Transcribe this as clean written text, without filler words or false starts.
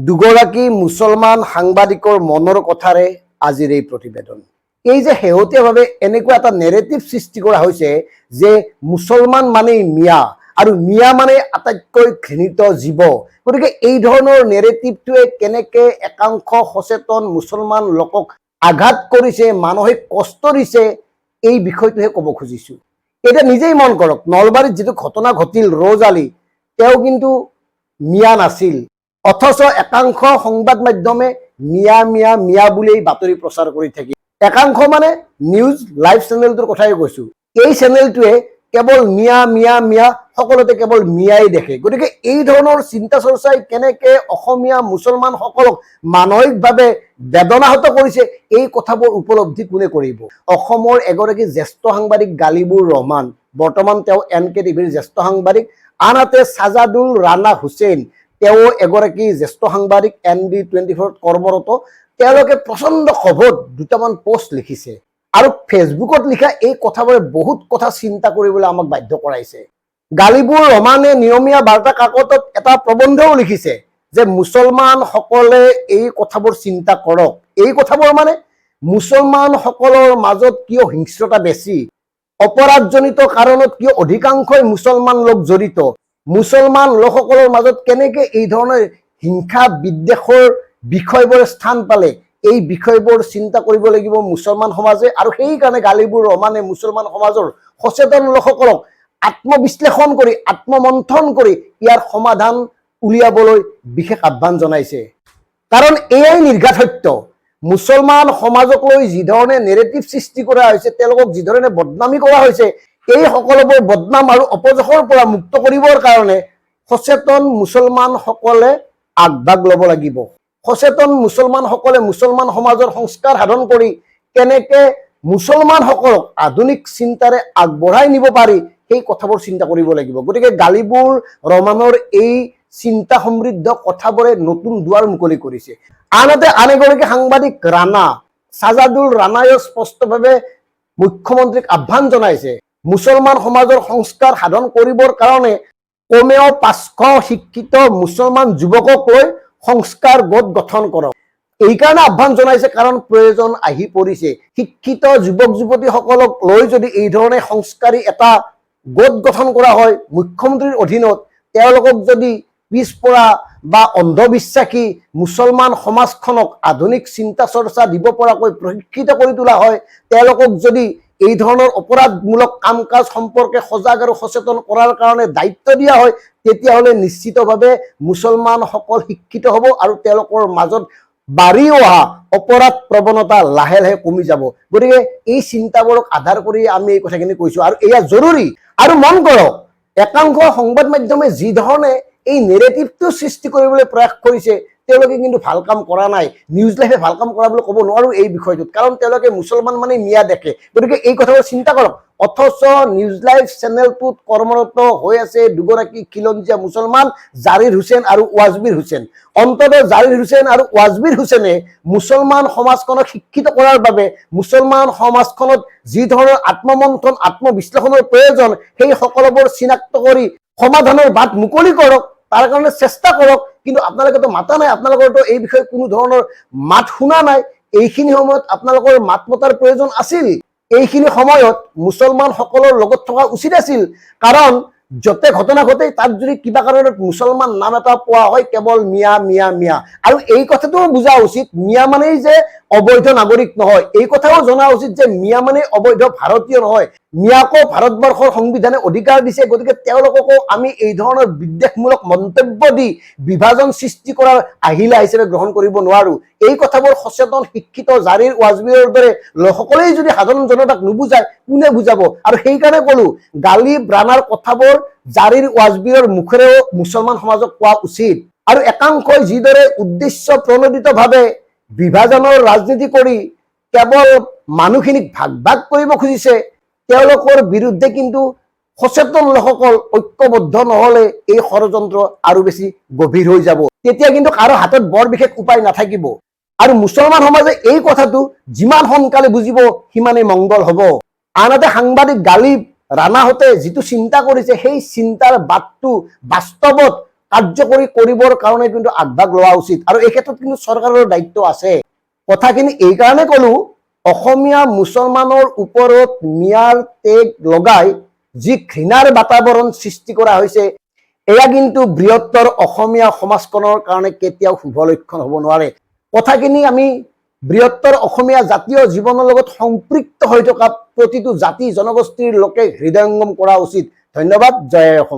দুগৰাকী মুছলমান সাংবাদিকৰ মনৰ কথাৰে আজিৰ এই প্ৰতিবেদন। এই যে শেহতীয়াভাৱে এনেকুৱা এটা নেৰেটিভ সৃষ্টি কৰা হৈছে যে মুছলমান মানেই মিয়া আৰু মিয়া মানে আটাইতকৈ ঘৃণিত জীৱ। গতিকে এই ধৰণৰ নেৰেটিভটোৱে কেনেকে একাংশ সচেতন মুছলমান লোকক আঘাত কৰিছে, মানসিক কষ্ট দিছে, এই বিষয়টোহে ক'ব খুজিছোঁ। এতিয়া নিজেই মন কৰক, নলবাৰীত যিটো ঘটনা ঘটিল, ৰ'জ আলী তেওঁ কিন্তু মিয়া নাছিল, অথচ একাংশ সংবাদ মাধ্যমে মিয়া মিয়া মিয়া বুলি বাতৰি প্ৰচাৰ কৰি থাকে। একাংশ মানে নিউজ লাইভ চেনেলটোৰ কথাই কৈছো। এই চেনেলটোৱে কেৱল মিয়া মিয়া মিয়া, সকলোতে কেৱল মিয়াই দেখে। গতিকে এই ধৰণৰ চিন্তা চৰ্চাই কেনেকে অসমীয়া মুছলমানসকলক মানসিকভাৱে বেদনাহত কৰিছে, এই কথাবোৰ উপলব্ধি কোনে কৰিব? অসমৰ এগৰাকী জ্যেষ্ঠ সাংবাদিক গালিবুৰ ৰহমান, বৰ্তমান তেওঁ NK-TVৰ জ্যেষ্ঠ সাংবাদিক। আনহাতে ছাজাদুল ৰাণা হুছেইন, তেওঁ এগৰাকী জ্যেষ্ঠ সাংবাদিক, ND24ত কৰ্মৰত। তেওঁলোকে প্ৰচণ্ড ক্ষোভত দুটামান পোষ্ট লিখিছে আৰু ফেচবুকত লিখা এই কথাবোৰে বহুত কথা চিন্তা কৰিবলৈ আমাক বাধ্য কৰাইছে। গালিবুৰ ৰহমানে নিয়মীয়া বাৰ্তা কাকতত এটা প্ৰবন্ধও লিখিছে যে মুছলমানসকলে এই কথাবোৰ চিন্তা কৰক। এই কথাবোৰ মানে মুছলমানসকলৰ মাজত কিয় হিংস্ৰতা বেছি, অপৰাধজনিত কাৰণত কিয় অধিকাংশই মুছলমান লোক জড়িত, মুছলমান লোকসকলৰ মাজত কেনেকে এই ধৰণৰ হিংসা বিদ্বেষৰ বিষয়বোৰ স্থান পালে, এই বিষয়বোৰ চিন্তা কৰিব লাগিব মুছলমান সমাজে। আৰু সেইকাৰণে গালিবুৰ ৰহমানে মুছলমান সমাজৰ সচেতন লোকসকলক আত্মবিশ্লেষণ কৰি, আত্মমন্থন কৰি ইয়াৰ সমাধান উলিয়াবলৈ বিশেষ আহ্বান জনাইছে। কাৰণ এয়াই নিৰ্ঘাত সত্য, মুছলমান সমাজক লৈ যি ধৰণে নেৰেটিভ সৃষ্টি কৰা হৈছে, তেওঁলোকক যি ধৰণে বদনামী কৰা হৈছে, এই সকলোবোৰ বদনাম আৰু অপযশৰ পৰা মুক্ত কৰিবৰ কাৰণে সচেতন মুছলমানসকলে আগভাগ ল'ব লাগিব। সচেতন মুছলমানসকলে মুছলমান সমাজৰ সংস্কাৰ সাধন কৰি কেনেকে মুছলমানসকলক আধুনিক চিন্তাৰে আগবঢ়াই নিব পাৰি, সেই কথাবোৰ চিন্তা কৰিব লাগিব। গতিকে গালিবুৰ ৰহমানৰ এই চিন্তা সমৃদ্ধ কথাবোৰে নতুন দুৱাৰ মুকলি কৰিছে। আনহাতে আন এগৰাকী সাংবাদিক ৰাণা, ছাজাদুল ৰাণায়ো স্পষ্টভাৱে মুখ্যমন্ত্ৰীক আহ্বান জনাইছে মুছলমান সমাজৰ সংস্কাৰ সাধন কৰিবৰ কাৰণে কমেও 500 শিক্ষিত মুছলমান যুৱকক লৈ সংস্কাৰ গোট গঠন কৰক। এই কাৰণে আহ্বান জনাইছে কাৰণ প্ৰয়োজন আহি পৰিছে। শিক্ষিত যুৱক যুৱতীসকলক লৈ যদি এই ধৰণে সংস্কাৰী এটা গোট গঠন কৰা হয় মুখ্যমন্ত্ৰীৰ অধীনত, তেওঁলোকক যদি পিছপৰা বা অন্ধবিশ্বাসী মুছলমান সমাজখনক আধুনিক চিন্তা চৰ্চা দিব পৰাকৈ প্ৰশিক্ষিত কৰি তোলা হয়, তেওঁলোকক যদি এই ধৰণৰ অপৰাধমূলক কাম কাজ সম্পৰ্কে সজাগ আৰু সচেতন কৰাৰ কাৰণে দায়িত্ব দিয়া হয়, তেতিয়াহ'লে নিশ্চিতভাৱে মুছলমানসকল শিক্ষিত হ'ব আৰু তেওঁলোকৰ মাজত বাঢ়ি অহা অপৰাধ প্ৰৱণতা লাহে লাহে কমি যাব। গতিকে এই চিন্তাবোৰক আধাৰ কৰি আমি এই কথাখিনি কৈছোঁ আৰু এয়া জৰুৰী। আৰু মন কৰক, একাংশ সংবাদ মাধ্যমে যি ধৰণে এই নেৰেটিভটো সৃষ্টি কৰিবলৈ প্ৰয়াস কৰিছে, তেওঁলোকে কিন্তু ভাল কাম কৰা নাই। নিউজ লাইভে ভাল কাম কৰা বুলি ক'ব নোৱাৰোঁ এই বিষয়টোত, কাৰণ তেওঁলোকে মুছলমান মানে মিয়া দেখে। গতিকে এই কথাবোৰ চিন্তা কৰক। অথচ নিউজ লাইভ চেনেলটোত কৰ্মৰত হৈ আছে দুগৰাকী খিলঞ্জীয়া মুছলমান, জাৰিৰ হুছেইন আৰু ৱাজবিৰ হুছেইন। অন্ততঃ জাৰিৰ হুছেইন আৰু ৱাজবিৰ হুছেইনে মুছলমান সমাজখনক শিক্ষিত কৰাৰ বাবে, মুছলমান সমাজখনত যি ধৰণৰ আত্মমন্থন আত্মবিশ্লেষণৰ প্ৰয়োজন, সেই সকলোবোৰ চিনাক্ত কৰি সমাধানৰ বাট মুকলি কৰক, তাৰ কাৰণে চেষ্টা কৰক। কিন্তু আপোনালোকেতো মাতা নাই, আপোনালোকৰতো এই বিষয়ে কোনো ধৰণৰ মাত শুনা নাই। এইখিনি সময়ত আপোনালোকৰ মাত মতাৰ প্ৰয়োজন আছিল। এইখিনি সময়ত মুছলমানসকলৰ লগত থকা উচিত আছিল, কাৰণ য'তে ঘটনা ঘটে তাত যদি কিবা কাৰণত মুছলমান নাম এটা পোৱা হয়, কেৱল মিয়া মিয়া মিয়া। আৰু এই কথাটোও বুজা উচিত, মিয়া মানেই যে অবৈধ নাগৰিক নহয়, এই কথাও জনা উচিত যে মিয়া মানে অবৈধ ভাৰতীয় নহয়। মিয়াকো ভাৰতবৰ্ষৰ সংবিধানে অধিকাৰ দিছে। গতিকে তেওঁলোককো আমি এই ধৰণৰ বিদ্বেষমূলক মন্তব্য দি বিভাজন সৃষ্টি কৰাৰ আহিলা হিচাপে গ্ৰহণ কৰিব নোৱাৰোঁ। এই কথাবোৰ সচেতন শিক্ষিত জাৰিৰ ৱাজবিৰৰ দৰে লোকসকলেই যদি সাধাৰণ জনতাক নুবুজায়, কোনে বুজাব? আৰু সেইকাৰণে ক'লো, গালিব ৰাণাৰ কথাবোৰ জাৰিৰ ৱাজবিৰৰ মুখেৰেও মুছলমান সমাজক কোৱা উচিত। আৰু একাংশই যিদৰে উদ্দেশ্য প্ৰণোদিতভাৱে বিভাজনৰ ৰাজনীতি কৰি কেৱল মানুহখিনিক ভাগ ভাগ কৰিব খুজিছে, তেওঁলোকৰ বিৰুদ্ধে কিন্তু সচেতন লোকসকল ঐক্যবদ্ধ নহ'লে এই ষড়যন্ত্ৰ আৰু বেছি গভীৰ হৈ যাব। তেতিয়া কিন্তু কাৰো হাতত বৰ বিশেষ উপায় নাথাকিব। আৰু মুছলমান সমাজে এই কথাটো যিমান সোনকালে বুজিব, সিমানেই মংগল হ'ব। আনহাতে সাংবাদিক গালিব ৰাণাহঁতে যিটো চিন্তা কৰিছে, সেই চিন্তাৰ বাটটো বাস্তৱত কাৰ্যকৰী কৰিবৰ কাৰণে কিন্তু আগভাগ লোৱা উচিত আৰু এই ক্ষেত্ৰত কিন্তু চৰকাৰৰ দায়িত্ব আছে। কথাখিনি এই কাৰণে ক'লো, অসমীয়া মুছলমানৰ ওপৰত মিয়াৰ টেগ লগাই যি ঘৃণাৰ বাতাবৰণ সৃষ্টি কৰা হৈছে, এয়া কিন্তু বৃহত্তৰ অসমীয়া সমাজখনৰ কাৰণে কেতিয়াও শুভ লক্ষণ হ'ব নোৱাৰে। কথাখিনি আমি বৃহত্তৰ অসমীয়া জাতীয় জীৱনৰ লগত সম্পৃক্ত হৈ থকা প্ৰতিটো জাতি জনগোষ্ঠীৰ লোকে হৃদয়ংগম কৰা উচিত। ধন্যবাদ। জয় অসম।